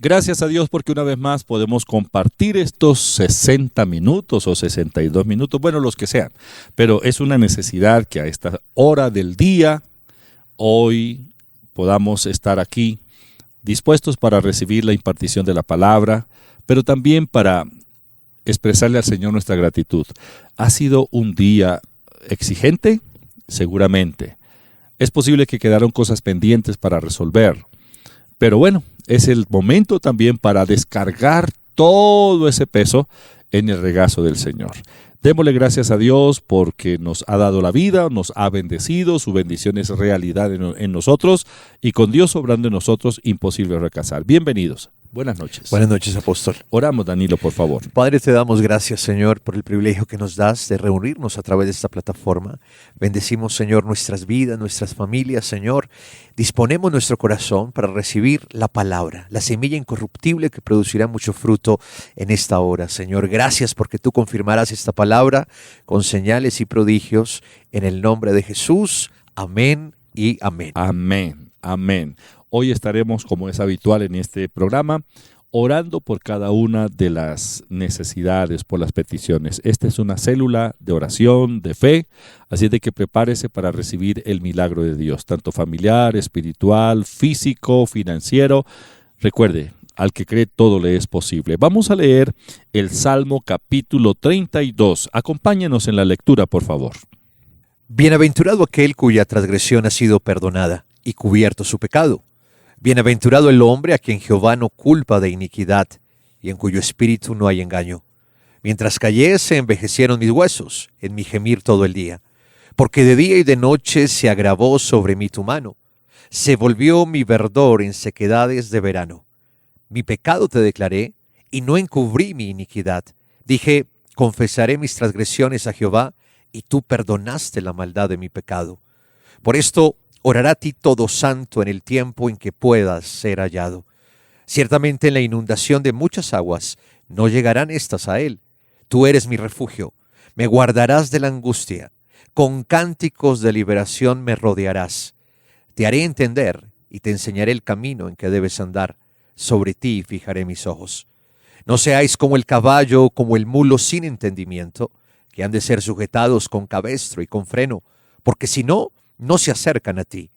Gracias a Dios porque una vez más podemos compartir estos 60 minutos o 62 minutos, bueno, los que sean, pero es una necesidad que a esta hora del día, hoy podamos estar aquí dispuestos para recibir la impartición de la palabra, pero también para expresarle al Señor nuestra gratitud. ¿Ha sido un día exigente? Seguramente. Es posible que quedaron cosas pendientes para resolver, pero bueno, es el momento también para descargar todo ese peso en el regazo del Señor. Démosle gracias a Dios porque nos ha dado la vida, nos ha bendecido, su bendición es realidad en nosotros y con Dios obrando en nosotros, imposible fracasar. Bienvenidos. Buenas noches. Buenas noches, apóstol. Oramos, Danilo, por favor. Padre, te damos gracias, Señor, por el privilegio que nos das de reunirnos a través de esta plataforma. Bendecimos, Señor, nuestras vidas, nuestras familias, Señor. Disponemos nuestro corazón para recibir la palabra, la semilla incorruptible que producirá mucho fruto en esta hora, Señor. Gracias porque tú confirmarás esta palabra con señales y prodigios en el nombre de Jesús. Amén y amén. Amén, amén. Hoy estaremos, como es habitual en este programa, orando por cada una de las necesidades, por las peticiones. Esta es una célula de oración, de fe, así de que prepárese para recibir el milagro de Dios, tanto familiar, espiritual, físico, financiero. Recuerde, al que cree todo le es posible. Vamos a leer el Salmo capítulo 32. Acompáñenos en la lectura, por favor. Bienaventurado aquel cuya transgresión ha sido perdonada y cubierto su pecado. Bienaventurado el hombre a quien Jehová no culpa de iniquidad y en cuyo espíritu no hay engaño. Mientras callé se envejecieron mis huesos en mi gemir todo el día, porque de día y de noche se agravó sobre mí tu mano. Se volvió mi verdor en sequedades de verano. Mi pecado te declaré y no encubrí mi iniquidad. Dije, confesaré mis transgresiones a Jehová y tú perdonaste la maldad de mi pecado. Por esto orará a ti todo santo en el tiempo en que puedas ser hallado. Ciertamente en la inundación de muchas aguas no llegarán estas a él. Tú eres mi refugio, me guardarás de la angustia. Con cánticos de liberación me rodearás. Te haré entender y te enseñaré el camino en que debes andar. Sobre ti fijaré mis ojos. No seáis como el caballo o como el mulo sin entendimiento, que han de ser sujetados con cabestro y con freno, porque si no, no se acercan a ti.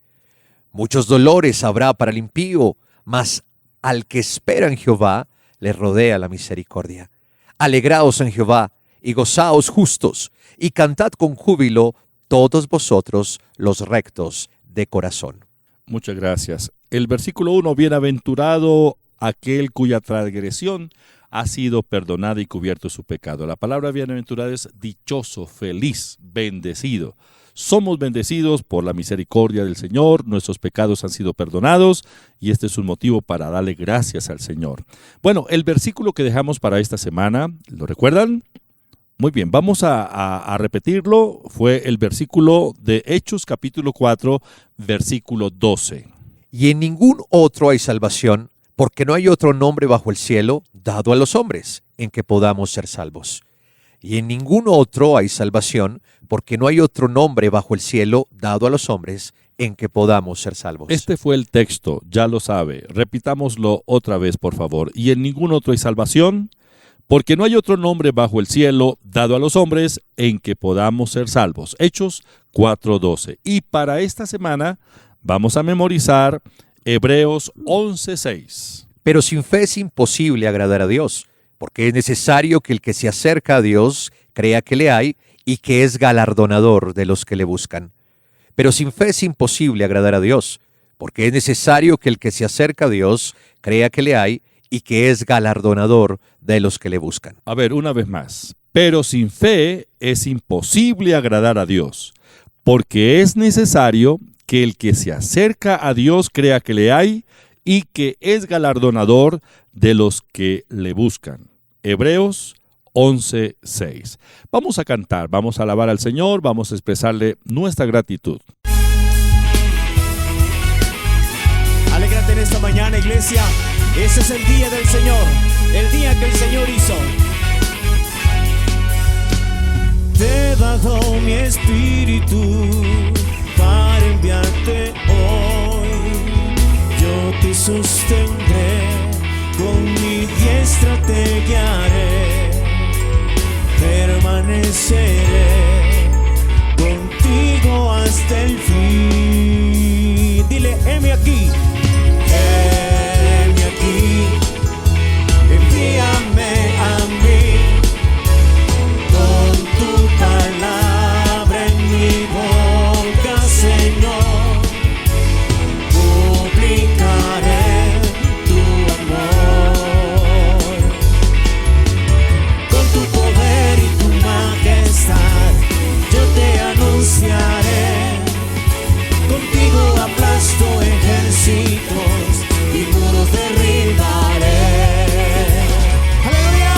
Muchos dolores habrá para el impío, mas al que espera en Jehová le rodea la misericordia. Alegraos en Jehová y gozaos justos, y cantad con júbilo todos vosotros los rectos de corazón. Muchas gracias. El versículo 1, bienaventurado aquel cuya transgresión ha sido perdonada y cubierto su pecado. La palabra bienaventurado es dichoso, feliz, bendecido. Somos bendecidos por la misericordia del Señor, nuestros pecados han sido perdonados y este es un motivo para darle gracias al Señor. Bueno, el versículo que dejamos para esta semana, ¿lo recuerdan? Muy bien, vamos a repetirlo. Fue el versículo de Hechos capítulo 4, versículo 12. Y en ningún otro hay salvación, porque no hay otro nombre bajo el cielo dado a los hombres en que podamos ser salvos. Y en ningún otro hay salvación, porque no hay otro nombre bajo el cielo dado a los hombres en que podamos ser salvos. Este fue el texto, ya lo sabe. Repitámoslo otra vez, por favor. Y en ningún otro hay salvación, porque no hay otro nombre bajo el cielo dado a los hombres en que podamos ser salvos. Hechos 4:12. Y para esta semana vamos a memorizar Hebreos 11:6. Pero sin fe es imposible agradar a Dios, porque es necesario que el que se acerca a Dios crea que le hay y que es galardonador de los que le buscan. Pero sin fe es imposible agradar a Dios, porque es necesario que el que se acerca a Dios crea que le hay y que es galardonador de los que le buscan. A ver, una vez más. Pero sin fe es imposible agradar a Dios, porque es necesario que el que se acerca a Dios crea que le hay y que es galardonador de los que le buscan. Hebreos 11:6. Vamos a cantar, vamos a alabar al Señor, vamos a expresarle nuestra gratitud. Alégrate en esta mañana, iglesia. Ese es el día del Señor, el día que el Señor hizo. Te he dado mi espíritu para enviarte hoy. Yo te sostendré te guiaré, permaneceré contigo hasta el fin. Dile, heme aquí, heme aquí, envíame a mí, con tu palabra en mi boca, Señor, publicaré tu amor. Con tu poder y tu majestad yo te anunciaré, contigo aplasto ejércitos y muros derribaré. ¡Aleluya!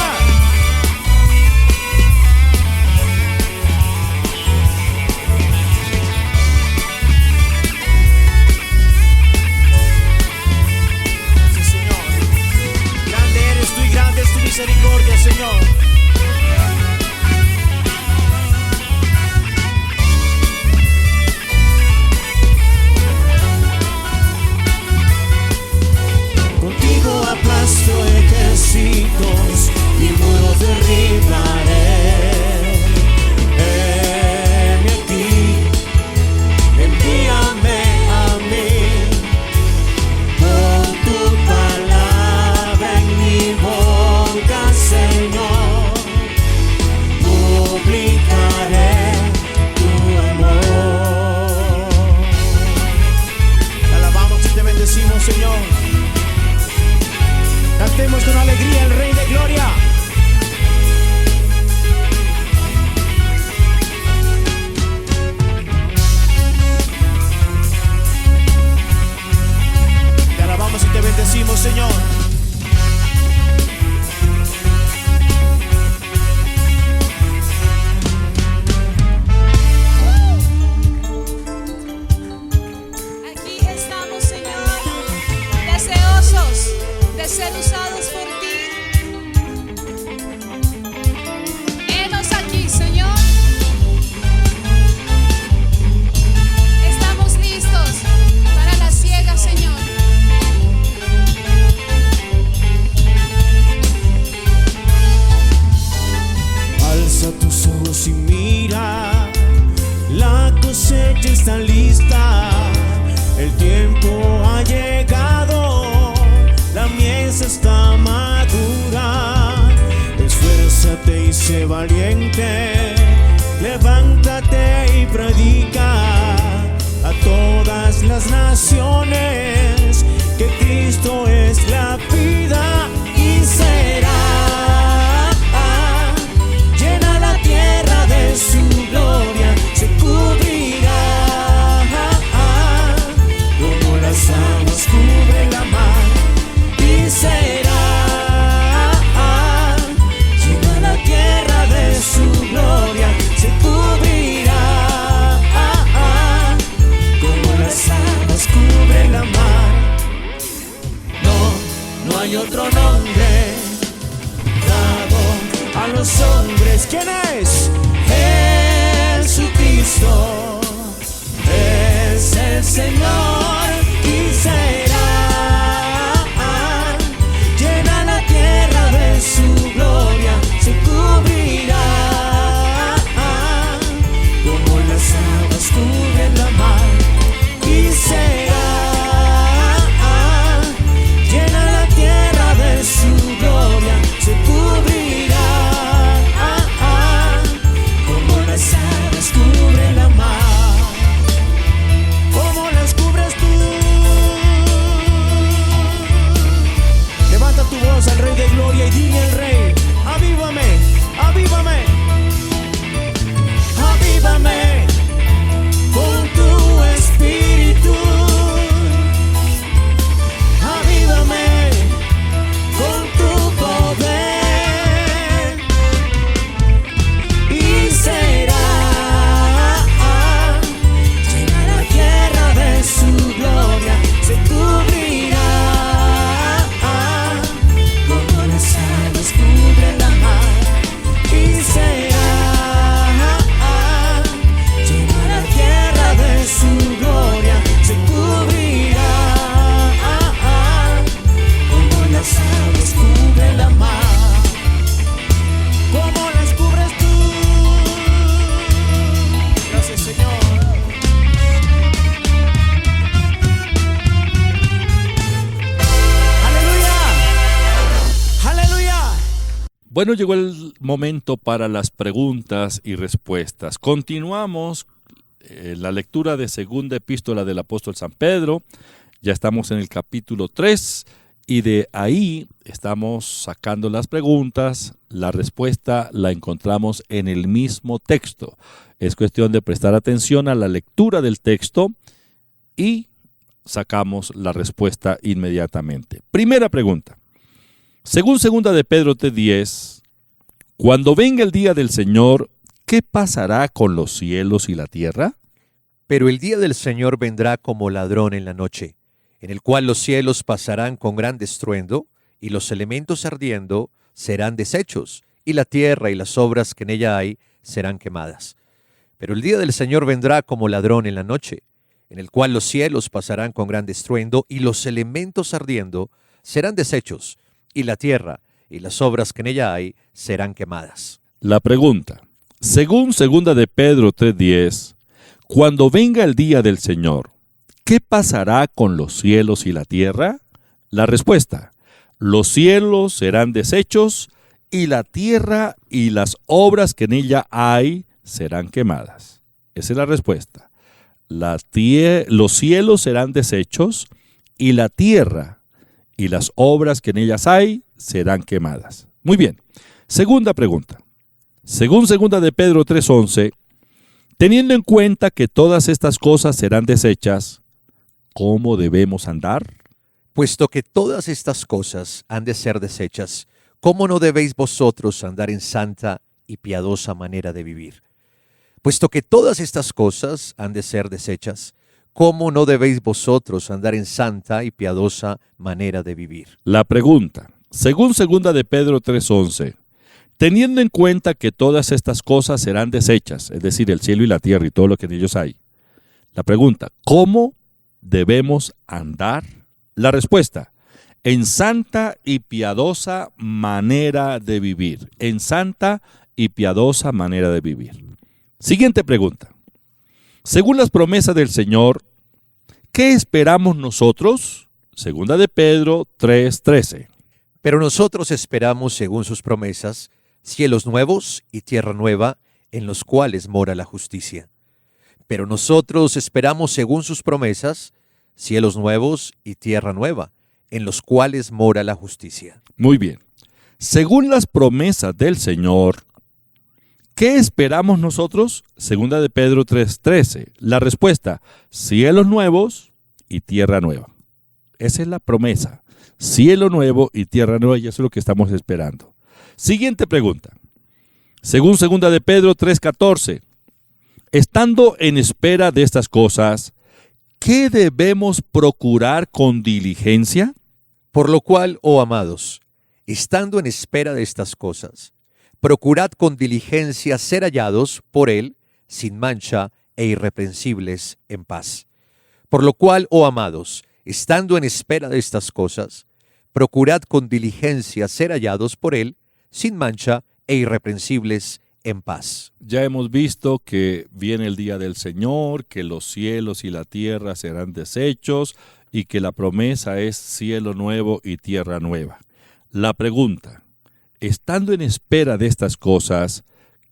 Sí, Señor. Grande eres tú y grande es tu misericordia, Señor. Contigo aplasto ejércitos y muros derribaré. Heme aquí, envíame a mí, con tu palabra en mi boca, Señor, publicaré tu amor. Te alabamos y te bendecimos, Señor. Cantemos con alegría al Rey de Gloria. Te alabamos y te bendecimos, Señor. Aquí estamos, Señor, deseosos de ser usados por ti. Henos aquí, Señor. Estamos listos para la siega, Señor. Alza tus ojos y mira, la cosecha está lista, el tiempo ha llegado, la mies está madura. Esfuérzate y sé valiente, levántate y predica a todas las naciones que Cristo es la vida y será llena la tierra de su gloria, se cubrirá como las aguas cubren la mar y será llena la tierra de su gloria, se cubrirá como las aguas cubren la mar. No hay otro nombre dado a los hombres. ¿Quién es? Jesucristo es el Señor y será llena la tierra de su gloria, se cubrirá como las aguas cubren la mar y será llena la tierra de su gloria, se cubrirá como las aguas cubren la mar. Como las cubres tú, Bueno, llegó el momento para las preguntas y respuestas. Continuamos la lectura de segunda epístola del apóstol San Pedro. Ya estamos en el capítulo 3 y de ahí estamos sacando las preguntas. La respuesta la encontramos en el mismo texto. Es cuestión de prestar atención a la lectura del texto y sacamos la respuesta inmediatamente. Primera pregunta. Según segunda de Pedro 3:10, cuando venga el día del Señor, ¿qué pasará con los cielos y la tierra? Pero el día del Señor vendrá como ladrón en la noche, en el cual los cielos pasarán con gran estruendo, y los elementos ardiendo serán deshechos, y la tierra y las obras que en ella hay serán quemadas. Pero el día del Señor vendrá como ladrón en la noche, en el cual los cielos pasarán con gran estruendo, y los elementos ardiendo serán deshechos, y la tierra y las obras que en ella hay serán quemadas. La pregunta. Según segunda de Pedro 3:10, cuando venga el día del Señor, ¿qué pasará con los cielos y la tierra? La respuesta. Los cielos serán deshechos y la tierra y las obras que en ella hay serán quemadas. Esa es la respuesta. Los cielos serán deshechos y la tierra y las obras que en ellas hay serán quemadas. Muy bien. Segunda pregunta. Según segunda de Pedro 3:11, teniendo en cuenta que todas estas cosas serán deshechas, ¿cómo debemos andar? Puesto que todas estas cosas han de ser deshechas, ¿cómo no debéis vosotros andar en santa y piadosa manera de vivir? Puesto que todas estas cosas han de ser deshechas, ¿cómo no debéis vosotros andar en santa y piadosa manera de vivir? La pregunta. Según segunda de Pedro 3:11, teniendo en cuenta que todas estas cosas serán deshechas, es decir, el cielo y la tierra y todo lo que en ellos hay. La pregunta, ¿cómo debemos andar? La respuesta, en santa y piadosa manera de vivir. En santa y piadosa manera de vivir. Siguiente pregunta. Según las promesas del Señor, ¿qué esperamos nosotros? Segunda de Pedro 3:13. Pero nosotros esperamos, según sus promesas, cielos nuevos y tierra nueva, en los cuales mora la justicia. Pero nosotros esperamos, según sus promesas, cielos nuevos y tierra nueva, en los cuales mora la justicia. Muy bien. Según las promesas del Señor, ¿qué esperamos nosotros? Segunda de Pedro 3:13. La respuesta, cielos nuevos y tierra nueva. Esa es la promesa. Cielo nuevo y tierra nueva, y eso es lo que estamos esperando. Siguiente pregunta. Según segunda de Pedro 3:14, estando en espera de estas cosas, ¿qué debemos procurar con diligencia? Por lo cual, oh amados, estando en espera de estas cosas, procurad con diligencia ser hallados por Él, sin mancha e irreprensibles en paz. Por lo cual, oh amados, estando en espera de estas cosas, procurad con diligencia ser hallados por Él, sin mancha e irreprensibles en paz. Ya hemos visto que viene el día del Señor, que los cielos y la tierra serán deshechos y que la promesa es cielo nuevo y tierra nueva. La pregunta, estando en espera de estas cosas,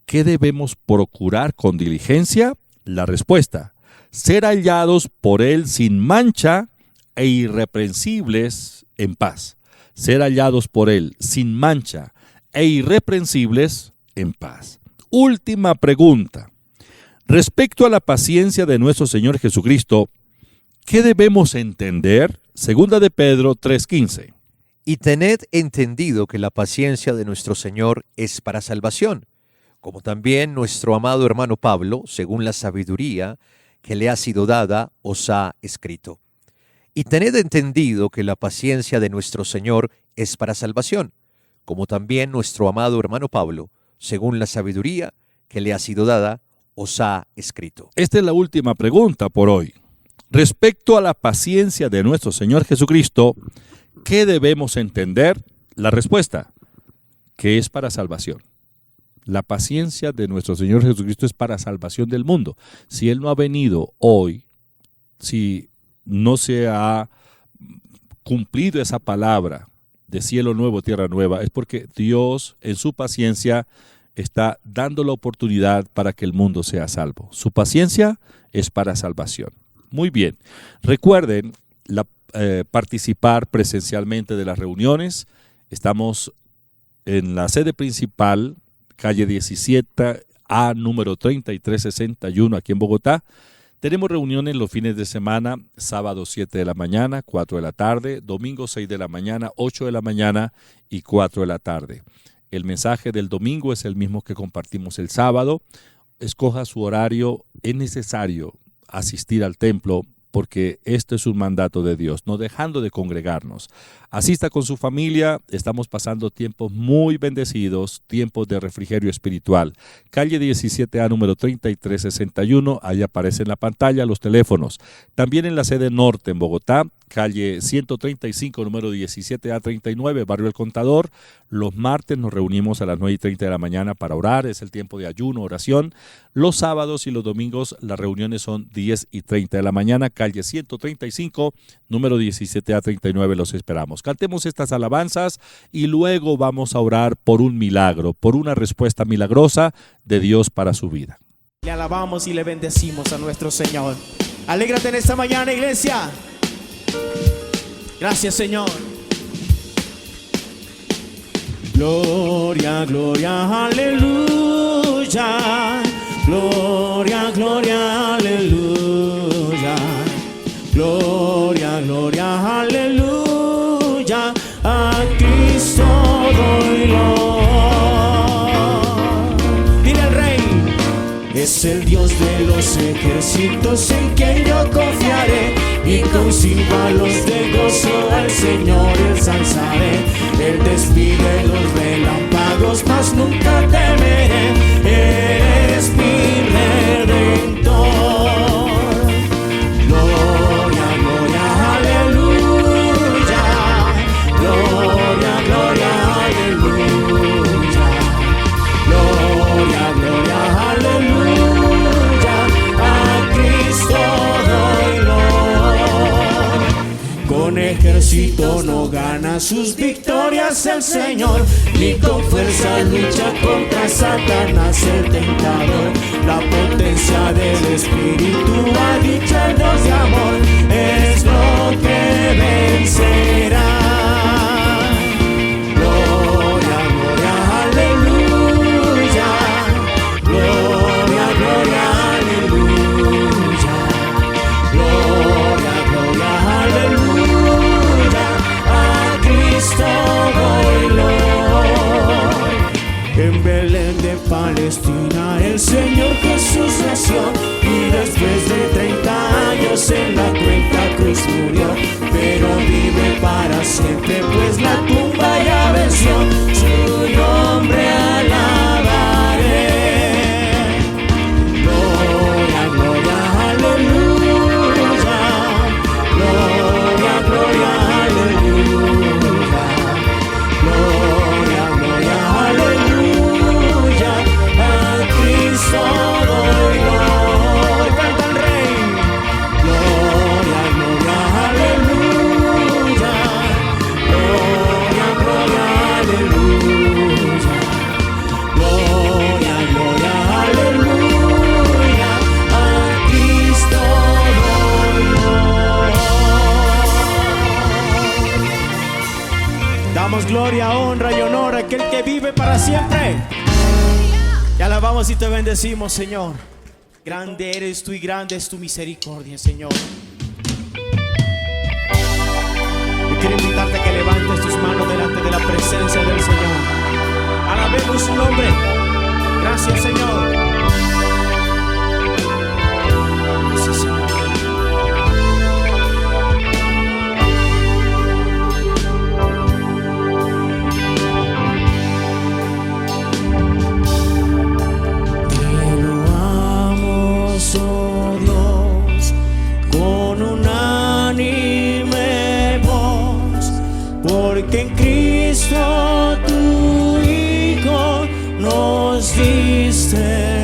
¿qué debemos procurar con diligencia? La respuesta, ser hallados por Él sin mancha e irreprensibles en paz. Ser hallados por Él sin mancha e irreprensibles en paz. Última pregunta. Respecto a la paciencia de nuestro Señor Jesucristo, ¿qué debemos entender? Segunda de Pedro 3:15. Y tened entendido que la paciencia de nuestro Señor es para salvación, como también nuestro amado hermano Pablo, según la sabiduría que le ha sido dada, os ha escrito. Y tened entendido que la paciencia de nuestro Señor es para salvación, como también nuestro amado hermano Pablo, según la sabiduría que le ha sido dada, os ha escrito. Esta es la última pregunta por hoy. Respecto a la paciencia de nuestro Señor Jesucristo, ¿qué debemos entender? La respuesta, que es para salvación. La paciencia de nuestro Señor Jesucristo es para salvación del mundo. Si Él no ha venido hoy, si no se ha cumplido esa palabra de cielo nuevo, tierra nueva, es porque Dios en su paciencia está dando la oportunidad para que el mundo sea salvo. Su paciencia es para salvación. Muy bien. Recuerden participar presencialmente de las reuniones. Estamos en la sede principal, calle 17A, número 3361, aquí en Bogotá. Tenemos reuniones los fines de semana, sábado 7 de la mañana, 4 de la tarde, domingo 6 de la mañana, 8 de la mañana y 4 de la tarde. El mensaje del domingo es el mismo que compartimos el sábado. Escoja su horario. Es necesario asistir al templo porque esto es un mandato de Dios, no dejando de congregarnos. Asista con su familia, estamos pasando tiempos muy bendecidos, tiempos de refrigerio espiritual. Calle 17A, número 3361, ahí aparece en la pantalla los teléfonos. También en la sede norte en Bogotá, calle 135, número 17A39, Barrio El Contador. Los martes nos reunimos a las 9:30 de la mañana para orar, es el tiempo de ayuno, oración. Los sábados y los domingos las reuniones son 10:30 de la mañana, calle 135, número 17A39, los esperamos. Cantemos estas alabanzas y luego vamos a orar por un milagro, por una respuesta milagrosa de Dios para su vida. Le alabamos y le bendecimos a nuestro Señor. Alégrate en esta mañana, iglesia. Gracias, Señor. Gloria, gloria, aleluya. Gloria, gloria, aleluya. Gloria, gloria, aleluya. A Cristo doy gloria. Dile al Rey. Es el Dios de los ejércitos en quien yo confiaré, y con címbalos de gozo al Señor ensalzaré. Él despide los relámpagos, mas nunca temeré. Eres mi redentor. Gloria, gloria, aleluya. Gloria, gloria, aleluya. Gloria, gloria, aleluya. A Cristo doy gloria. Con ejército no gana sus victorias el Señor, ni con fuerza lucha contra Satanás el tentador. La potencia del Espíritu, ha dicho el Dios de amor, es lo que vencerá. Gloria, gloria, aleluya. Gloria, gloria, aleluya. Gloria, gloria, aleluya. A Cristo doy gloria. En Belén de Palestina el Señor Jesús nació, y después de 30 años en la cruenta cruz murió. Pero vive para siempre, pues la tumba ya venció. Su nombre alabaré. Gloria, gloria, aleluya. Gloria, gloria, aleluya. Gloria, gloria, aleluya. A Cristo doy gloria. Canta el Rey. Gloria, gloria, aleluya. Gloria, gloria, aleluya. Gloria, gloria, aleluya. A Cristo doy gloria. Damos gloria, honra y honor a aquel que vive para siempre. Te alabamos y te bendecimos, Señor. Grande eres tú y grande es tu misericordia, Señor. Yo quiero invitarte a que levantes tus manos delante de la presencia del Señor. Alabemos su nombre. Gracias, Señor. Gracias, Señor. Oh Dios, con unánime voz, porque en Cristo tu Hijo nos diste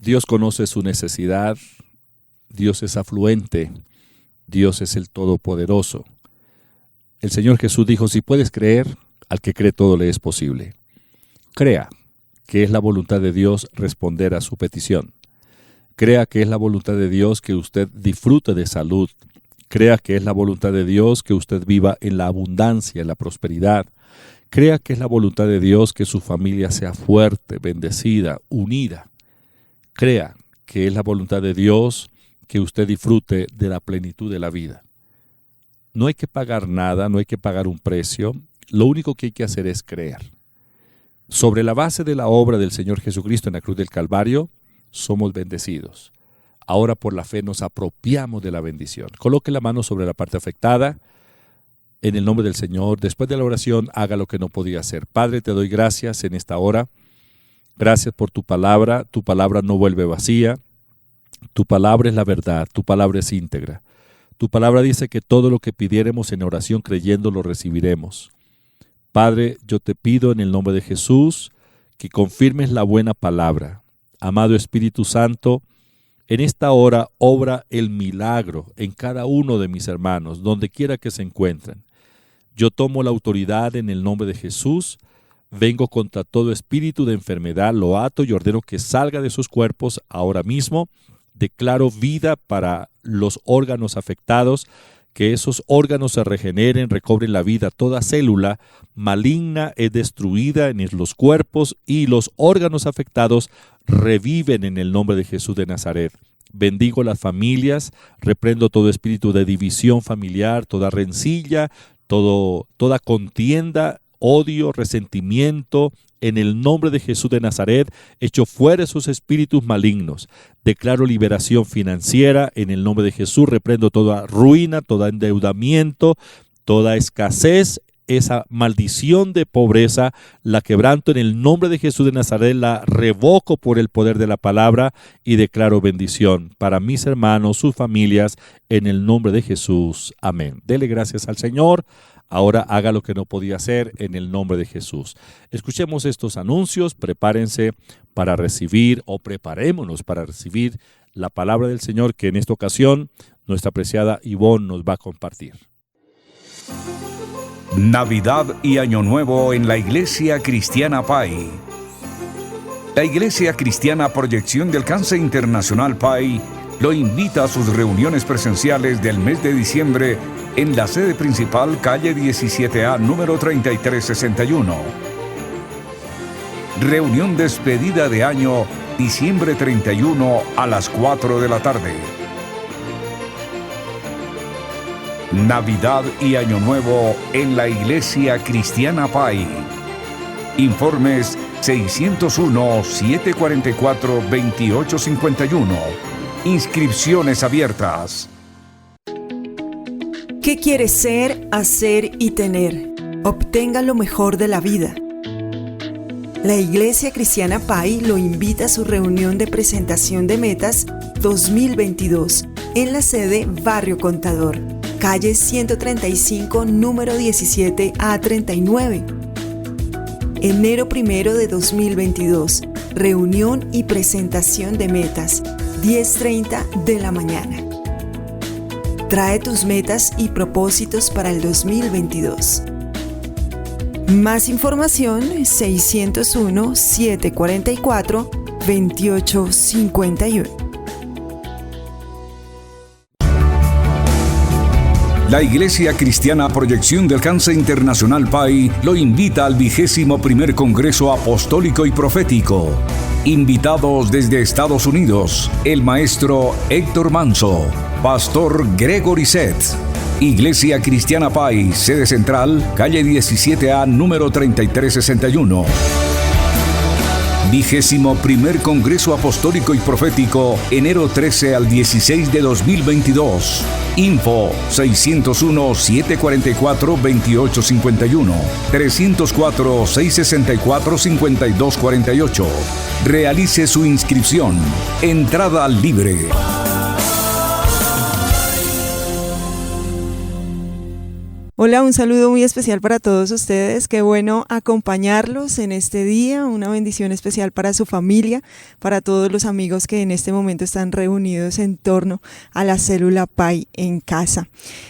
Dios conoce su necesidad, Dios es afluente, Dios es el Todopoderoso. El Señor Jesús dijo, si puedes creer, al que cree todo le es posible. Crea que es la voluntad de Dios responder a su petición. Crea que es la voluntad de Dios que usted disfrute de salud. Crea que es la voluntad de Dios que usted viva en la abundancia, en la prosperidad. Crea que es la voluntad de Dios que su familia sea fuerte, bendecida, unida. Crea que es la voluntad de Dios que usted disfrute de la plenitud de la vida. No hay que pagar nada, no hay que pagar un precio. Lo único que hay que hacer es creer. Sobre la base de la obra del Señor Jesucristo en la cruz del Calvario, somos bendecidos. Ahora por la fe nos apropiamos de la bendición. Coloque la mano sobre la parte afectada. En el nombre del Señor, después de la oración, haga lo que no podía hacer. Padre, te doy gracias en esta hora. Gracias por tu palabra. Tu palabra no vuelve vacía. Tu palabra es la verdad. Tu palabra es íntegra. Tu palabra dice que todo lo que pidiéremos en oración creyendo lo recibiremos. Padre, yo te pido en el nombre de Jesús que confirmes la buena palabra. Amado Espíritu Santo, en esta hora obra el milagro en cada uno de mis hermanos, donde quiera que se encuentren. Yo tomo la autoridad en el nombre de Jesús, vengo contra todo espíritu de enfermedad, lo ato y ordeno que salga de sus cuerpos ahora mismo. Declaro vida para los órganos afectados, que esos órganos se regeneren, recobren la vida. Toda célula maligna es destruida en los cuerpos y los órganos afectados reviven en el nombre de Jesús de Nazaret. Bendigo las familias, reprendo todo espíritu de división familiar, toda rencilla, toda contienda, odio, resentimiento. En el nombre de Jesús de Nazaret, echo fuera esos espíritus malignos. Declaro liberación financiera. En el nombre de Jesús, reprendo toda ruina, todo endeudamiento, toda escasez, esa maldición de pobreza, la quebranto en el nombre de Jesús de Nazaret, la revoco por el poder de la palabra y declaro bendición para mis hermanos, sus familias, en el nombre de Jesús. Amén. Dele gracias al Señor. Ahora haga lo que no podía hacer en el nombre de Jesús. Escuchemos estos anuncios, prepárense para recibir o preparémonos para recibir la palabra del Señor que en esta ocasión nuestra apreciada Ivonne nos va a compartir. Navidad y Año Nuevo en la Iglesia Cristiana PAI. La Iglesia Cristiana Proyección de Alcance Internacional PAI lo invita a sus reuniones presenciales del mes de diciembre en la sede principal, calle 17A, número 3361. Reunión despedida de año, diciembre 31 a las 4 de la tarde. Navidad y Año Nuevo en la Iglesia Cristiana PAI. Informes 601-744-2851. Inscripciones abiertas. ¿Qué quieres ser, hacer y tener? Obtenga lo mejor de la vida. La Iglesia Cristiana PAI lo invita a su reunión de presentación de metas 2022 en la sede Barrio Contador, calle 135, número 17A39. Enero 1 de 2022, reunión y presentación de metas, 10:30 de la mañana. Trae tus metas y propósitos para el 2022. Más información, 601-744-2851. La Iglesia Cristiana Proyección de Alcance Internacional PAI lo invita al 21º Congreso Apostólico y Profético. Invitados desde Estados Unidos, el maestro Héctor Manso, pastor Gregory Seth. Iglesia Cristiana PAI, sede central, calle 17A, número 3361. 21º Congreso Apostólico y Profético, enero 13 al 16 de 2022. Info 601-744-2851, 304-664-5248. Realice su inscripción. Entrada libre. Hola, un saludo muy especial para todos ustedes. Qué bueno acompañarlos en este día. Una bendición especial para su familia, para todos los amigos que en este momento están reunidos en torno a la célula PAI en casa.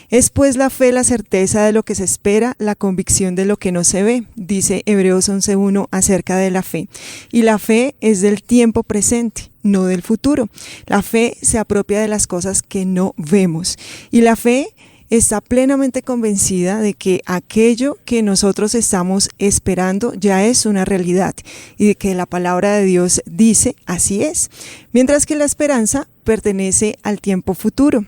Es pues la fe la certeza de lo que se espera, la convicción de lo que no se ve, dice Hebreos 11:1 acerca de la fe. Y la fe es del tiempo presente, no del futuro. La fe se apropia de las cosas que no vemos. Y la fe está plenamente convencida de que aquello que nosotros estamos esperando ya es una realidad y de que la palabra de Dios dice así es, mientras que la esperanza pertenece al tiempo futuro.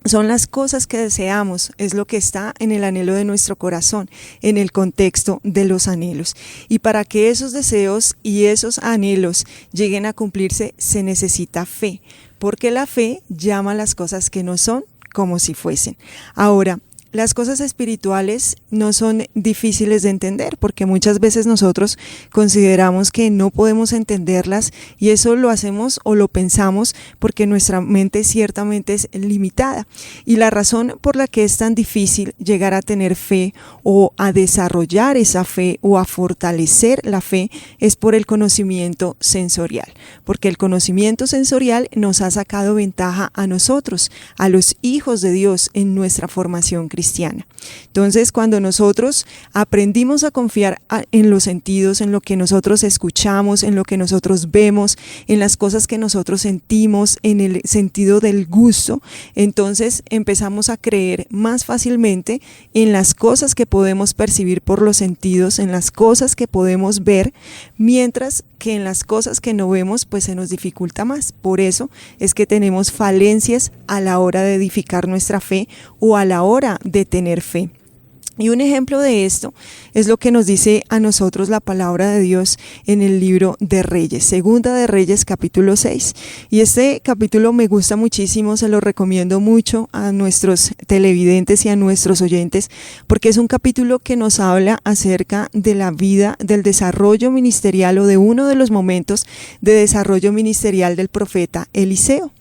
Son las cosas que deseamos, es lo que está en el anhelo de nuestro corazón, en el contexto de los anhelos. Y para que esos deseos y esos anhelos lleguen a cumplirse, se necesita fe, porque la fe llama a las cosas que no son como si fuesen. Ahora, las cosas espirituales no son difíciles de entender porque muchas veces nosotros consideramos que no podemos entenderlas y eso lo hacemos o lo pensamos porque nuestra mente ciertamente es limitada. Y la razón por la que es tan difícil llegar a tener fe o a desarrollar esa fe o a fortalecer la fe es por el conocimiento sensorial. Porque el conocimiento sensorial nos ha sacado ventaja a nosotros, a los hijos de Dios en nuestra formación cristiana. Entonces, cuando nosotros aprendimos a confiar en los sentidos, en lo que nosotros escuchamos, en lo que nosotros vemos, en las cosas que nosotros sentimos, en el sentido del gusto, entonces empezamos a creer más fácilmente en las cosas que podemos percibir por los sentidos, en las cosas que podemos ver, mientras que en las cosas que no vemos pues se nos dificulta más. Por eso es que tenemos falencias a la hora de edificar nuestra fe o a la hora de tener fe. Y un ejemplo de esto es lo que nos dice a nosotros la palabra de Dios en el libro de Reyes, Segunda de Reyes capítulo 6. Y este capítulo me gusta muchísimo, se lo recomiendo mucho a nuestros televidentes y a nuestros oyentes, porque es un capítulo que nos habla acerca de la vida, del desarrollo ministerial o de uno de los momentos de desarrollo ministerial del profeta Eliseo.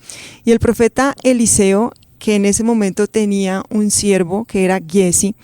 Y el profeta Eliseo, que en ese momento tenía un siervo que era Giesi,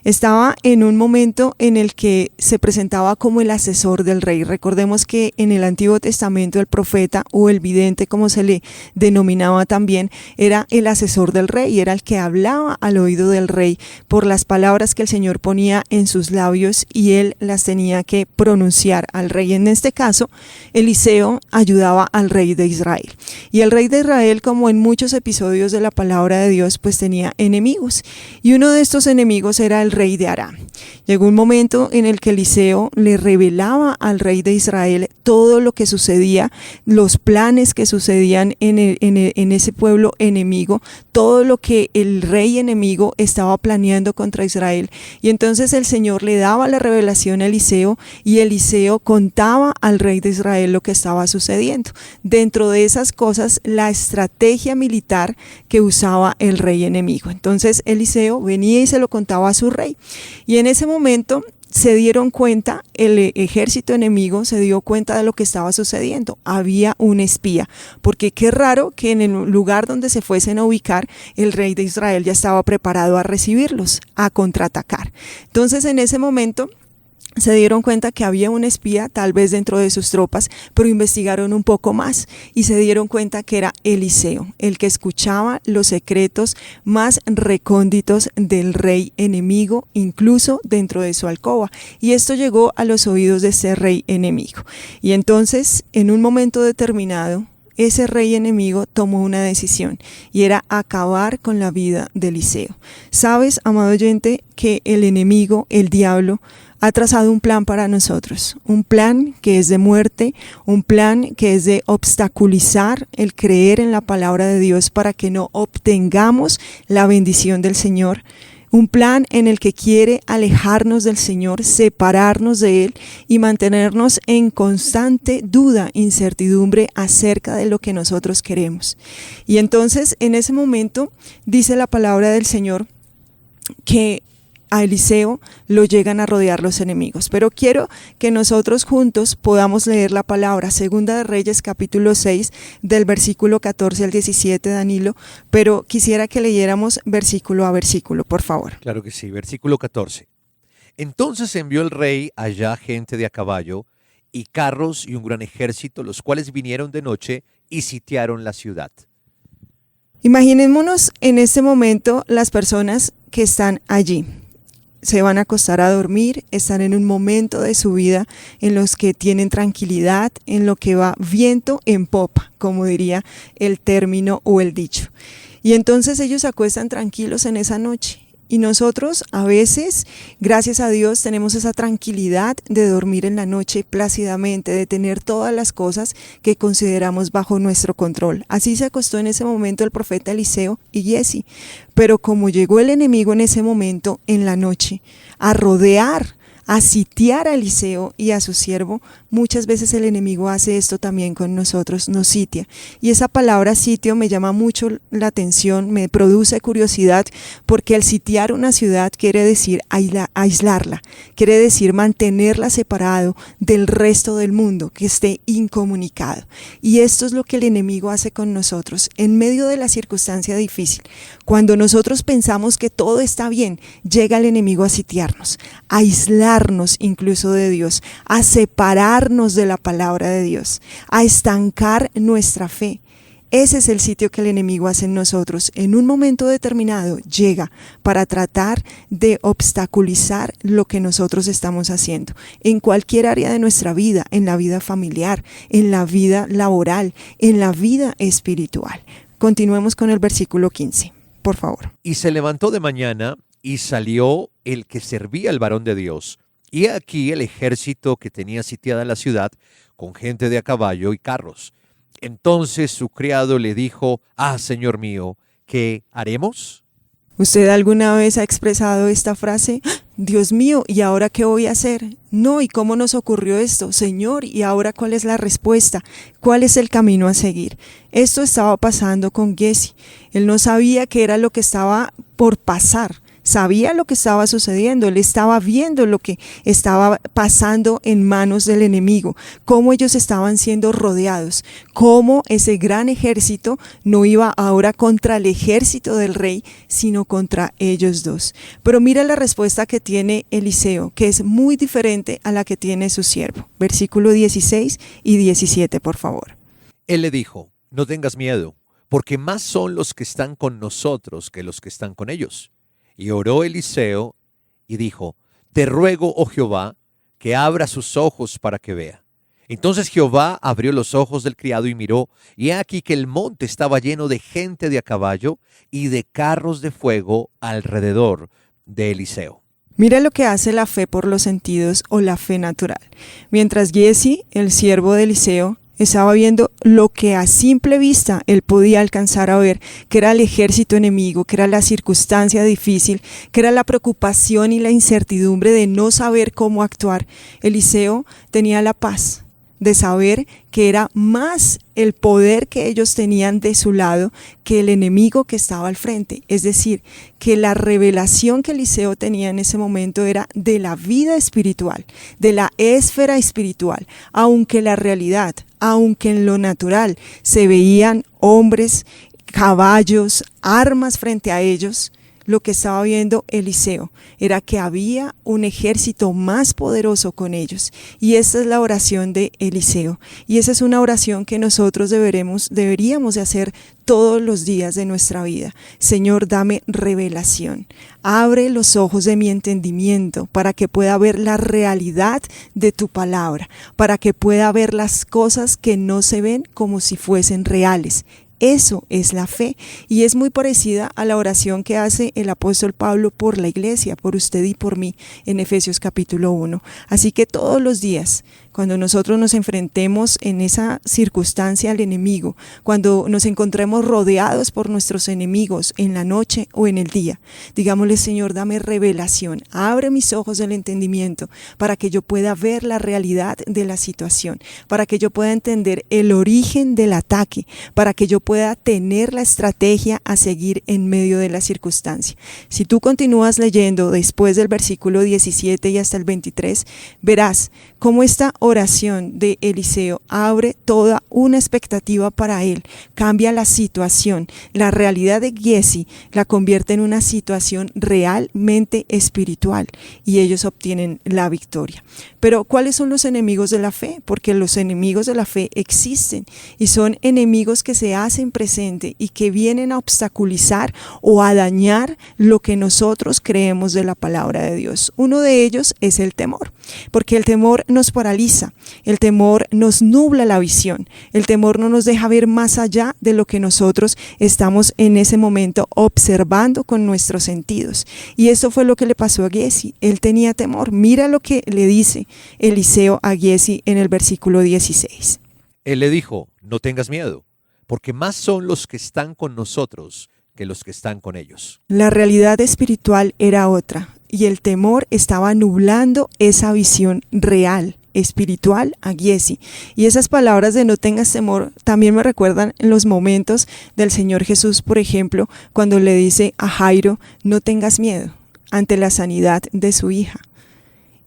estaba en un momento en el que se presentaba como el asesor del rey. Recordemos que en el Antiguo Testamento el profeta o el vidente, como se le denominaba también, era el asesor del rey, era el que hablaba al oído del rey por las palabras que el Señor ponía en sus labios y él las tenía que pronunciar al rey. En este caso, Eliseo ayudaba al rey de Israel. Y el rey de Israel, como en muchos episodios de la palabra de Dios, pues tenía enemigos, y uno de estos enemigos era el rey de Aram. Llegó un momento en el que Eliseo le revelaba al rey de Israel todo lo que sucedía, los planes que sucedían en ese pueblo enemigo, todo lo que el rey enemigo estaba planeando contra Israel. Y entonces el Señor le daba la revelación a Eliseo y Eliseo contaba al rey de Israel lo que estaba sucediendo. Dentro de esas cosas, la estrategia militar que usaba el rey enemigo. Entonces Eliseo venía y se lo contaba a su rey. Y en ese momento se dieron cuenta, el ejército enemigo se dio cuenta de lo que estaba sucediendo. Había un espía, porque qué raro que en el lugar donde se fuesen a ubicar, el rey de Israel ya estaba preparado a recibirlos, a contraatacar. Entonces en ese momento se dieron cuenta que había un espía tal vez dentro de sus tropas, pero investigaron un poco más y se dieron cuenta que era Eliseo, el que escuchaba los secretos más recónditos del rey enemigo, incluso dentro de su alcoba. Y esto llegó a los oídos de ese rey enemigo. Y entonces, en un momento determinado, ese rey enemigo tomó una decisión y era acabar con la vida de Eliseo. ¿Sabes, amado oyente, que el enemigo, el diablo, ha trazado un plan para nosotros, un plan que es de muerte, un plan que es de obstaculizar el creer en la palabra de Dios para que no obtengamos la bendición del Señor? Un plan en el que quiere alejarnos del Señor, separarnos de Él y mantenernos en constante duda, incertidumbre acerca de lo que nosotros queremos. Y entonces, en ese momento, dice la palabra del Señor que a Eliseo lo llegan a rodear los enemigos. Pero quiero que nosotros juntos podamos leer la palabra, Segunda de Reyes capítulo 6, del versículo 14 al 17, Danilo, pero quisiera que leyéramos versículo a versículo, por favor. Claro que sí, versículo 14. Entonces envió el rey allá gente de a caballo y carros y un gran ejército, los cuales vinieron de noche y sitiaron la ciudad. Imaginémonos en este momento las personas que están allí. Se van a acostar a dormir, están en un momento de su vida en los que tienen tranquilidad, en lo que va viento en popa, como diría el término o el dicho. Y entonces ellos se acuestan tranquilos en esa noche. Y nosotros a veces, gracias a Dios, tenemos esa tranquilidad de dormir en la noche plácidamente, de tener todas las cosas que consideramos bajo nuestro control. Así se acostó en ese momento el profeta Eliseo y Giesi. Pero como llegó el enemigo en ese momento, en la noche, a rodear, a sitiar a Eliseo y a su siervo, muchas veces el enemigo hace esto también con nosotros, nos sitia. Y esa palabra sitio me llama mucho la atención, me produce curiosidad, porque el sitiar una ciudad quiere decir aislarla, quiere decir mantenerla separado del resto del mundo, que esté incomunicado. Y esto es lo que el enemigo hace con nosotros, en medio de la circunstancia difícil. Cuando nosotros pensamos que todo está bien, llega el enemigo a sitiarnos, a aislarnos incluso de Dios, a separarnos de la palabra de Dios, a estancar nuestra fe. Ese es el sitio que el enemigo hace en nosotros. En un momento determinado llega para tratar de obstaculizar lo que nosotros estamos haciendo. En cualquier área de nuestra vida, en la vida familiar, en la vida laboral, en la vida espiritual. Continuemos con el versículo 15, por favor. Y se levantó de mañana y salió el que servía al varón de Dios. Y aquí el ejército que tenía sitiada la ciudad con gente de a caballo y carros. Entonces su criado le dijo: Señor mío, ¿qué haremos? ¿Usted alguna vez ha expresado esta frase? Dios mío, ¿y ahora qué voy a hacer? No, ¿y cómo nos ocurrió esto? Señor, ¿y ahora cuál es la respuesta? ¿Cuál es el camino a seguir? Esto estaba pasando con Giesi. Él no sabía qué era lo que estaba por pasar. Sabía lo que estaba sucediendo, él estaba viendo lo que estaba pasando en manos del enemigo, cómo ellos estaban siendo rodeados, cómo ese gran ejército no iba ahora contra el ejército del rey, sino contra ellos dos. Pero mira la respuesta que tiene Eliseo, que es muy diferente a la que tiene su siervo. Versículo 16 y 17, por favor. Él le dijo: No tengas miedo, porque más son los que están con nosotros que los que están con ellos. Y oró Eliseo y dijo: Te ruego, oh Jehová, que abra sus ojos para que vea. Entonces Jehová abrió los ojos del criado y miró, y he aquí que el monte estaba lleno de gente de a caballo y de carros de fuego alrededor de Eliseo. Mira lo que hace la fe por los sentidos o la fe natural. Mientras Giesi, el siervo de Eliseo, estaba viendo lo que a simple vista él podía alcanzar a ver, que era el ejército enemigo, que era la circunstancia difícil, que era la preocupación y la incertidumbre de no saber cómo actuar. Eliseo tenía la paz de saber que era más el poder que ellos tenían de su lado que el enemigo que estaba al frente. Es decir, que la revelación que Eliseo tenía en ese momento era de la vida espiritual, de la esfera espiritual, aunque la realidad, aunque en lo natural se veían hombres, caballos, armas frente a ellos, lo que estaba viendo Eliseo era que había un ejército más poderoso con ellos. Y esta es la oración de Eliseo. Y esa es una oración que nosotros deberíamos de hacer todos los días de nuestra vida. Señor, dame revelación. Abre los ojos de mi entendimiento para que pueda ver la realidad de tu palabra, para que pueda ver las cosas que no se ven como si fuesen reales. Eso es la fe y es muy parecida a la oración que hace el apóstol Pablo por la iglesia, por usted y por mí en Efesios capítulo 1. Así que todos los días, cuando nosotros nos enfrentemos en esa circunstancia al enemigo, cuando nos encontremos rodeados por nuestros enemigos en la noche o en el día, digámosle: Señor, dame revelación, abre mis ojos del entendimiento para que yo pueda ver la realidad de la situación, para que yo pueda entender el origen del ataque, para que yo pueda pueda tener la estrategia a seguir en medio de la circunstancia. Si tú continúas leyendo después del versículo 17 y hasta el 23, verás cómo esta oración de Eliseo abre toda una expectativa para él, cambia la situación, la realidad de Giezi la convierte en una situación realmente espiritual y ellos obtienen la victoria. Pero ¿cuáles son los enemigos de la fe? Porque los enemigos de la fe existen y son enemigos que se hacen presente y que vienen a obstaculizar o a dañar lo que nosotros creemos de la palabra de Dios. Uno de ellos es el temor, porque el temor nos paraliza, el temor nos nubla la visión, el temor no nos deja ver más allá de lo que nosotros estamos en ese momento observando con nuestros sentidos. Y eso fue lo que le pasó a Giezi. Él tenía temor. Mira lo que le dice Eliseo a Giezi en el versículo 16. Él le dijo, no tengas miedo, porque más son los que están con nosotros que los que están con ellos. La realidad espiritual era otra y el temor estaba nublando esa visión real, espiritual a Giezi. Y esas palabras de no tengas temor también me recuerdan en los momentos del Señor Jesús, por ejemplo, cuando le dice a Jairo, no tengas miedo ante la sanidad de su hija.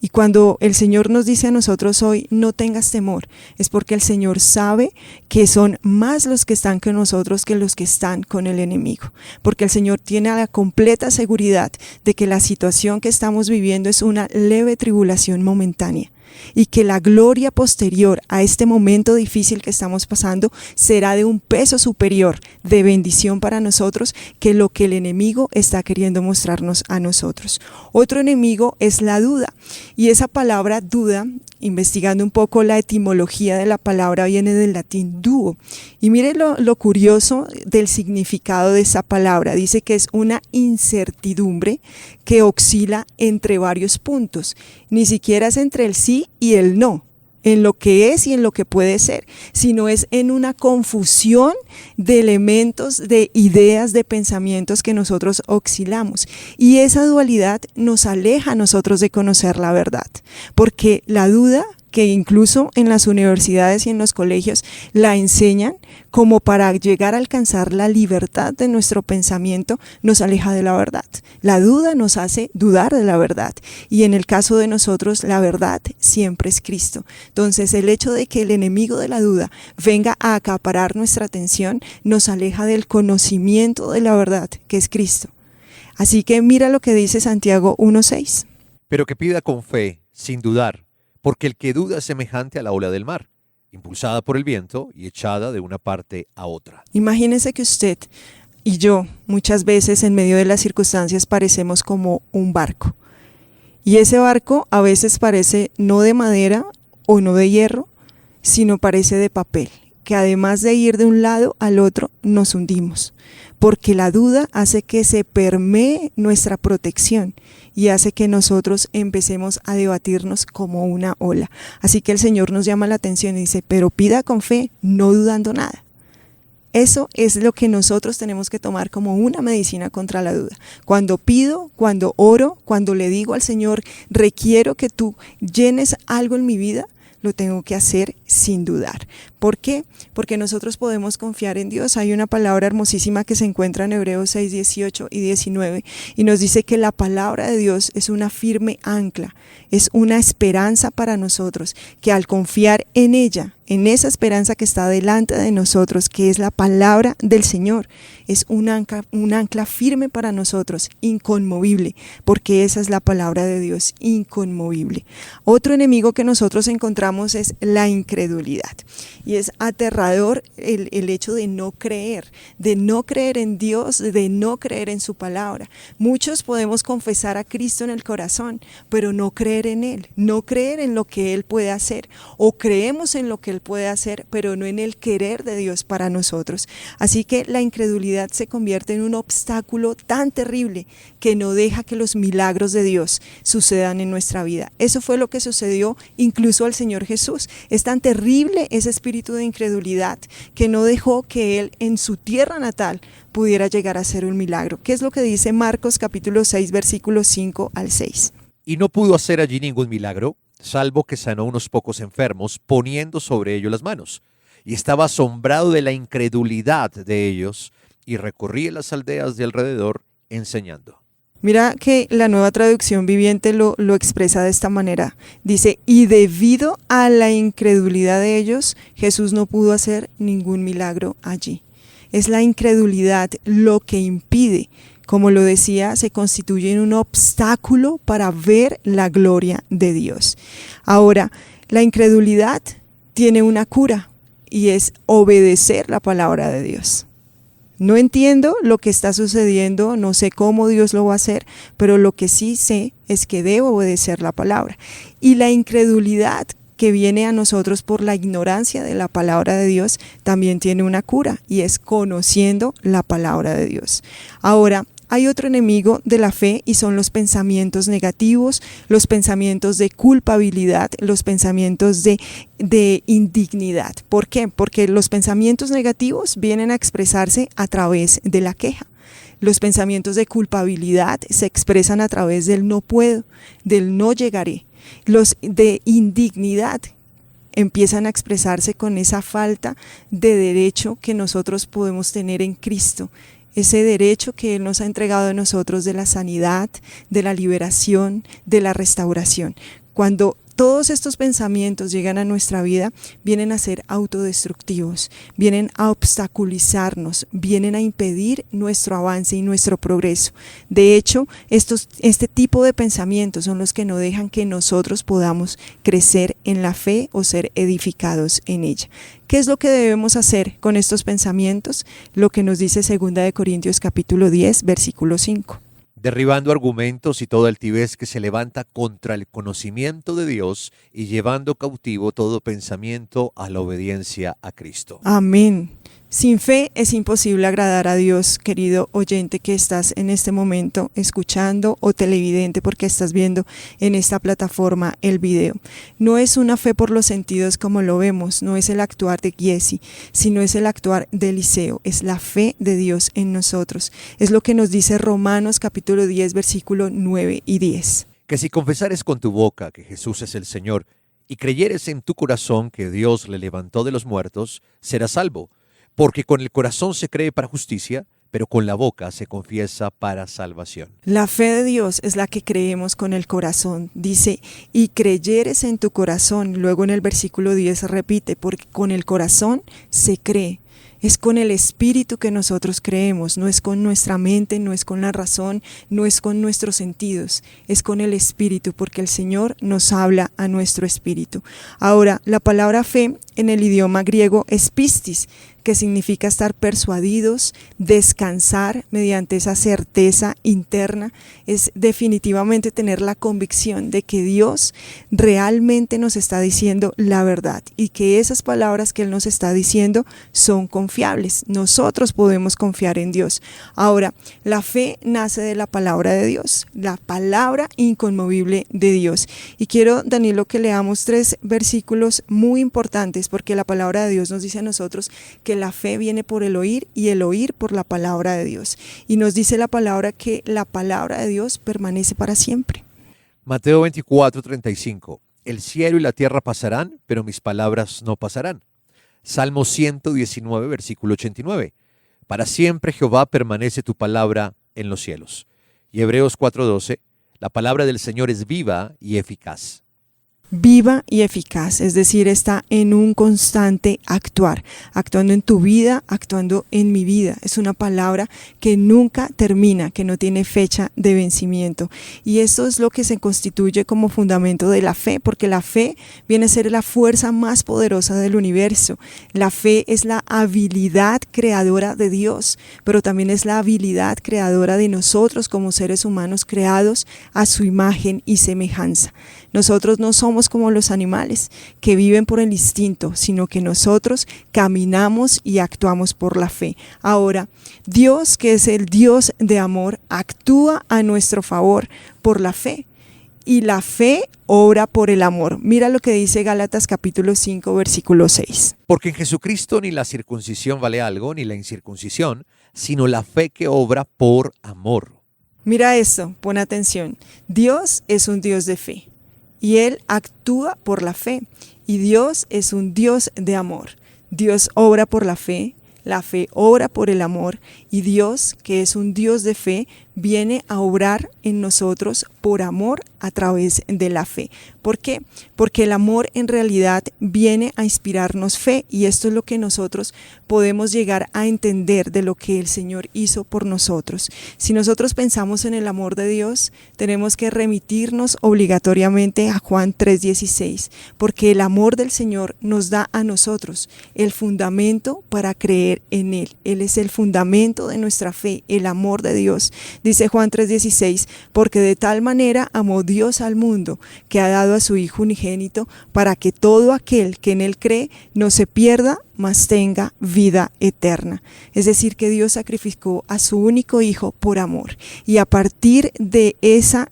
Y cuando el Señor nos dice a nosotros hoy, no tengas temor, es porque el Señor sabe que son más los que están con nosotros que los que están con el enemigo. Porque el Señor tiene la completa seguridad de que la situación que estamos viviendo es una leve tribulación momentánea. Y que la gloria posterior a este momento difícil que estamos pasando será de un peso superior de bendición para nosotros que lo que el enemigo está queriendo mostrarnos a nosotros. Otro enemigo es la duda, y esa palabra duda, investigando un poco la etimología de la palabra, viene del latín duo. Y mire lo curioso del significado de esa palabra. Dice que es una incertidumbre que oscila entre varios puntos. Ni siquiera es entre el sí y el no, en lo que es y en lo que puede ser, sino es en una confusión de elementos, de ideas, de pensamientos que nosotros oscilamos. Y esa dualidad nos aleja a nosotros de conocer la verdad, porque la duda, que incluso en las universidades y en los colegios la enseñan como para llegar a alcanzar la libertad de nuestro pensamiento, nos aleja de la verdad. La duda nos hace dudar de la verdad y en el caso de nosotros la verdad siempre es Cristo. Entonces el hecho de que el enemigo de la duda venga a acaparar nuestra atención nos aleja del conocimiento de la verdad que es Cristo. Así que mira lo que dice Santiago 1:6. Pero que pida con fe, sin dudar, porque el que duda es semejante a la ola del mar, impulsada por el viento y echada de una parte a otra. Imagínese que usted y yo muchas veces en medio de las circunstancias parecemos como un barco. Y ese barco a veces parece no de madera o no de hierro, sino parece de papel, que además de ir de un lado al otro nos hundimos. Porque la duda hace que se permee nuestra protección y hace que nosotros empecemos a debatirnos como una ola. Así que el Señor nos llama la atención y dice, pero pida con fe, no dudando nada. Eso es lo que nosotros tenemos que tomar como una medicina contra la duda. Cuando pido, cuando oro, cuando le digo al Señor, requiero que tú llenes algo en mi vida, lo tengo que hacer sin dudar. ¿Por qué? Porque nosotros podemos confiar en Dios. Hay una palabra hermosísima que se encuentra en Hebreos 6, 18 y 19 y nos dice que la palabra de Dios es una firme ancla, es una esperanza para nosotros, que al confiar en ella, en esa esperanza que está delante de nosotros, que es la palabra del Señor, es un ancla firme para nosotros, inconmovible, porque esa es la palabra de Dios, inconmovible. Otro enemigo que nosotros encontramos es la incredulidad. Y es aterrador el hecho de no creer en Dios, de no creer en su palabra. Muchos podemos confesar a Cristo en el corazón, pero no creer en Él, no creer en lo que Él puede hacer, o creemos en lo que Él puede hacer, pero no en el querer de Dios para nosotros. Así que la incredulidad se convierte en un obstáculo tan terrible que no deja que los milagros de Dios sucedan en nuestra vida. Eso fue lo que sucedió incluso al Señor Jesús. Es tan terrible ese espíritu de incredulidad que no dejó que Él en su tierra natal pudiera llegar a hacer un milagro. ¿Qué es lo que dice Marcos capítulo 6 versículos 5 al 6? Y no pudo hacer allí ningún milagro, salvo que sanó unos pocos enfermos, poniendo sobre ellos las manos. y estaba asombrado de la incredulidad de ellos y recorría las aldeas de alrededor enseñando. Mira que la Nueva Traducción Viviente lo expresa de esta manera. Dice, y debido a la incredulidad de ellos, Jesús no pudo hacer ningún milagro allí. Es la incredulidad lo que impide. Como lo decía, se constituye en un obstáculo para ver la gloria de Dios. Ahora, la incredulidad tiene una cura y es obedecer la palabra de Dios. No entiendo lo que está sucediendo, no sé cómo Dios lo va a hacer, pero lo que sí sé es que debo obedecer la palabra. Y la incredulidad que viene a nosotros por la ignorancia de la palabra de Dios también tiene una cura y es conociendo la palabra de Dios. Ahora, hay otro enemigo de la fe y son los pensamientos negativos, los pensamientos de culpabilidad, los pensamientos de indignidad. ¿Por qué? Porque los pensamientos negativos vienen a expresarse a través de la queja. Los pensamientos de culpabilidad se expresan a través del no puedo, del no llegaré. Los de indignidad empiezan a expresarse con esa falta de derecho que nosotros podemos tener en Cristo. Ese derecho que Él nos ha entregado a nosotros de la sanidad, de la liberación, de la restauración. Cuando todos estos pensamientos llegan a nuestra vida, vienen a ser autodestructivos, vienen a obstaculizarnos, vienen a impedir nuestro avance y nuestro progreso. De hecho, este tipo de pensamientos son los que no dejan que nosotros podamos crecer en la fe o ser edificados en ella. ¿Qué es lo que debemos hacer con estos pensamientos? Lo que nos dice 2 Corintios capítulo 10, versículo 5. Derribando argumentos y toda altivez que se levanta contra el conocimiento de Dios y llevando cautivo todo pensamiento a la obediencia a Cristo. Amén. Sin fe es imposible agradar a Dios, querido oyente que estás en este momento escuchando o televidente porque estás viendo en esta plataforma el video. No es una fe por los sentidos como lo vemos, no es el actuar de Giesi, sino es el actuar de Eliseo, es la fe de Dios en nosotros. Es lo que nos dice Romanos capítulo 10, versículo 9 y 10. Que si confesares con tu boca que Jesús es el Señor y creyeres en tu corazón que Dios le levantó de los muertos, serás salvo. Porque con el corazón se cree para justicia, pero con la boca se confiesa para salvación. La fe de Dios es la que creemos con el corazón. Dice, y creyeres en tu corazón. Luego en el versículo 10 repite, porque con el corazón se cree. Es con el espíritu que nosotros creemos, no es con nuestra mente, no es con la razón, no es con nuestros sentidos, es con el espíritu, porque el Señor nos habla a nuestro espíritu. Ahora, la palabra fe en el idioma griego es pistis, que significa estar persuadidos, descansar mediante esa certeza interna, es definitivamente tener la convicción de que Dios realmente nos está diciendo la verdad y que esas palabras que Él nos está diciendo son confiables. Nosotros podemos confiar en Dios. Ahora, la fe nace de la palabra de Dios, la palabra inconmovible de Dios. Y quiero, Danilo, que leamos 3 versículos muy importantes porque la palabra de Dios nos dice a nosotros que la fe viene por el oír y el oír por la palabra de Dios. Y nos dice la palabra que la palabra de Dios permanece para siempre. Mateo 24:35. El cielo y la tierra pasarán, pero mis palabras no pasarán. Salmo 119, versículo 89. Para siempre Jehová permanece tu palabra en los cielos. Y Hebreos 4:12. La palabra del Señor es viva y eficaz. Viva y eficaz, es decir, está en un constante actuar, actuando en tu vida, actuando en mi vida. Es una palabra que nunca termina, que no tiene fecha de vencimiento. Y esto es lo que se constituye como fundamento de la fe, porque la fe viene a ser la fuerza más poderosa del universo. La fe es la habilidad creadora de Dios, pero también es la habilidad creadora de nosotros como seres humanos creados a su imagen y semejanza. Nosotros no somos como los animales que viven por el instinto, sino que nosotros caminamos y actuamos por la fe. Ahora, Dios, que es el Dios de amor, actúa a nuestro favor por la fe. Y la fe obra por el amor. Mira lo que dice Gálatas capítulo 5, versículo 6. Porque en Jesucristo ni la circuncisión vale algo, ni la incircuncisión, sino la fe que obra por amor. Mira esto, pon atención. Dios es un Dios de fe. Y Él actúa por la fe. Y Dios es un Dios de amor. Dios obra por la fe obra por el amor, y Dios, que es un Dios de fe, viene a obrar en nosotros por amor a través de la fe. ¿Por qué? Porque el amor en realidad viene a inspirarnos fe, y esto es lo que nosotros podemos llegar a entender de lo que el Señor hizo por nosotros. Si nosotros pensamos en el amor de Dios, tenemos que remitirnos obligatoriamente a Juan 3:16, porque el amor del Señor nos da a nosotros el fundamento para creer en Él. Él es el fundamento de nuestra fe, el amor de Dios. Dice Juan 3:16, porque de tal manera amó Dios al mundo, que ha dado a su Hijo unigénito, para que todo aquel que en Él cree no se pierda, mas tenga vida eterna. Es decir, que Dios sacrificó a su único Hijo por amor. Y a partir de esa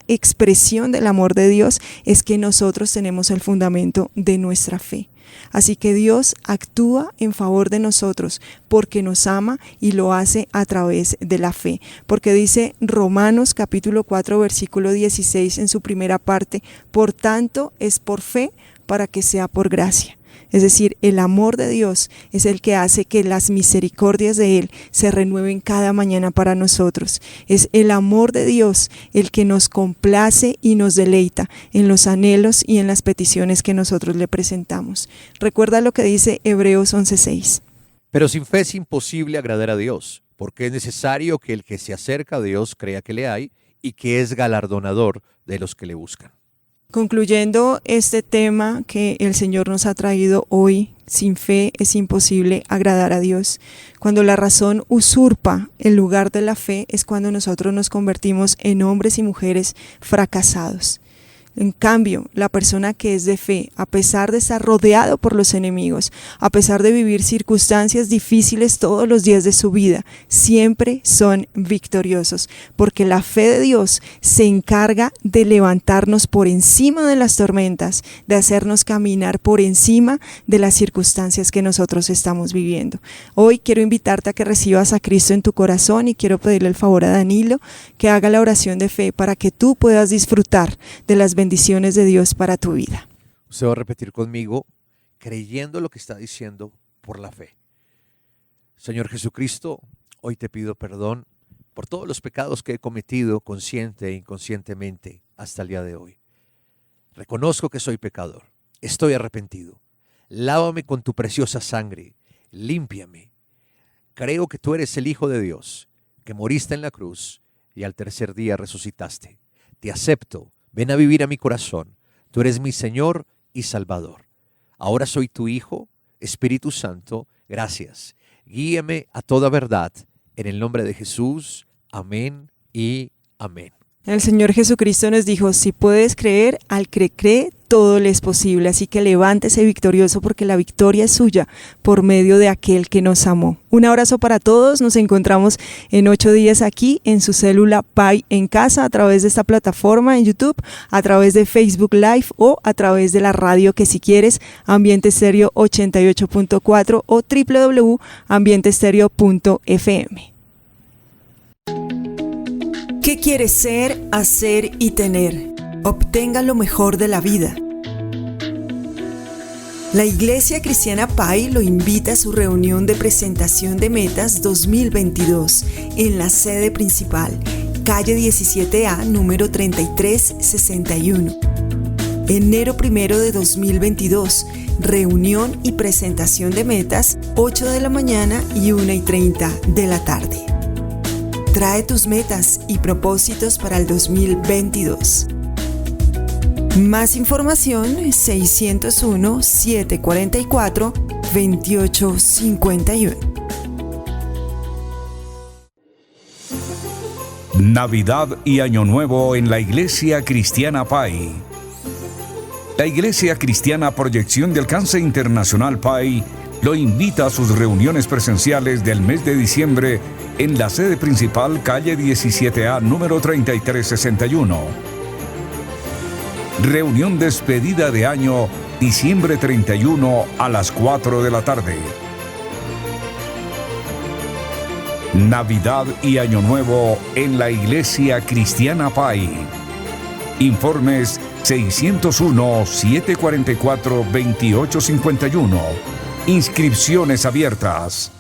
expresión del amor de Dios es que nosotros tenemos el fundamento de nuestra fe. Así que Dios actúa en favor de nosotros porque nos ama, y lo hace a través de la fe. Porque dice Romanos capítulo 4 versículo 16 en su primera parte, por tanto es por fe para que sea por gracia. Es decir, el amor de Dios es el que hace que las misericordias de Él se renueven cada mañana para nosotros. Es el amor de Dios el que nos complace y nos deleita en los anhelos y en las peticiones que nosotros le presentamos. Recuerda lo que dice Hebreos 11:6. Pero sin fe es imposible agradar a Dios, porque es necesario que el que se acerca a Dios crea que le hay y que es galardonador de los que le buscan. Concluyendo este tema que el Señor nos ha traído hoy, sin fe es imposible agradar a Dios. Cuando la razón usurpa el lugar de la fe es cuando nosotros nos convertimos en hombres y mujeres fracasados. En cambio, la persona que es de fe, a pesar de estar rodeado por los enemigos, a pesar de vivir circunstancias difíciles todos los días de su vida, siempre son victoriosos, porque la fe de Dios se encarga de levantarnos por encima de las tormentas, de hacernos caminar por encima de las circunstancias que nosotros estamos viviendo. Hoy quiero invitarte a que recibas a Cristo en tu corazón, y quiero pedirle el favor a Danilo que haga la oración de fe para que tú puedas disfrutar de las bendiciones de Dios para tu vida. Usted va a repetir conmigo, creyendo lo que está diciendo por la fe. Señor Jesucristo, hoy te pido perdón por todos los pecados que he cometido consciente e inconscientemente hasta el día de hoy. Reconozco que soy pecador, estoy arrepentido. Lávame con tu preciosa sangre, límpiame. Creo que tú eres el Hijo de Dios, que moriste en la cruz y al tercer día resucitaste. Te acepto. Ven a vivir a mi corazón. Tú eres mi Señor y Salvador. Ahora soy tu Hijo, Espíritu Santo. Gracias. Guíame a toda verdad. En el nombre de Jesús. Amén y amén. El Señor Jesucristo nos dijo, si puedes creer, al que cree, todo le es posible. Así que levántese victorioso, porque la victoria es suya por medio de aquel que nos amó. Un abrazo para todos. Nos encontramos en 8 días aquí en su célula PAI en casa, a través de esta plataforma en YouTube, a través de Facebook Live o a través de la radio, que si quieres, Ambiente Estéreo 88.4 o www.ambientestereo.fm. ¿Qué quieres ser, hacer y tener? Obtenga lo mejor de la vida. La Iglesia Cristiana PAI lo invita a su reunión de presentación de metas 2022 en la sede principal, calle 17A, número 3361. Enero 1 de 2022, reunión y presentación de metas, 8 de la mañana y 1:30 de la tarde. Trae tus metas y propósitos para el 2022. Más información 601-744-2851. Navidad y Año Nuevo en la Iglesia Cristiana PAI. La Iglesia Cristiana Proyección de Alcance Internacional PAI lo invita a sus reuniones presenciales del mes de diciembre en la sede principal, calle 17A, número 3361. Reunión despedida de año, diciembre 31 a las 4 de la tarde. Navidad y Año Nuevo en la Iglesia Cristiana PAI. Informes 601-744-2851 Inscripciones abiertas.